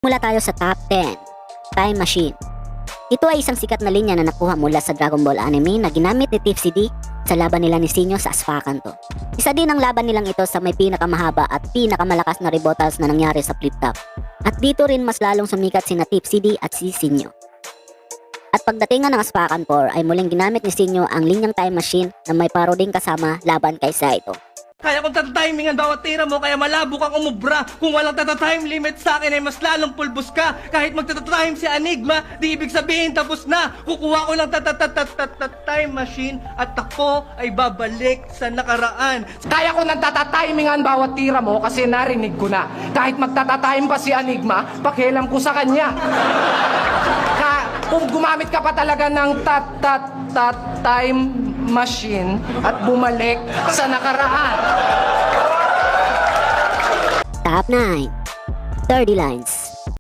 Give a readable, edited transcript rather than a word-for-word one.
Mula tayo sa top 10, Time Machine. Ito ay isang sikat na linya na nakuha mula sa Dragon Ball anime na ginamit ni Tiff CD sa laban nila ni Sinyo sa Aspakan to. Isa din ang laban nilang ito sa may pinakamahaba at pinakamalakas na rebutals na nangyari sa Flip Top. At dito rin mas lalong sumikat sina Tiff CD at si Sinyo. At pagdating nga ng Aspakan 4 ay muling ginamit ni Sinyo ang linyang Time Machine na may paroding kasama laban kay Saito. Kaya kung tatatimingan bawat tira mo, kaya malabo kang umubra. Kung walang tatatime limit sa akin ay mas lalong pulbos ka. Kahit magtatatime si Enigma, di ibig sabihin tapos na. Kukuha ko ng time machine at ako ay babalik sa nakaraan. Kaya ko nang tatatimingan bawat tira mo kasi narinig ko na. Kahit magtatatime pa si Enigma, pakialam ko sa kanya. Kung gumamit ka pa talaga ng time machine at bumalik sa nakaraan. Top 9, 30 Lines.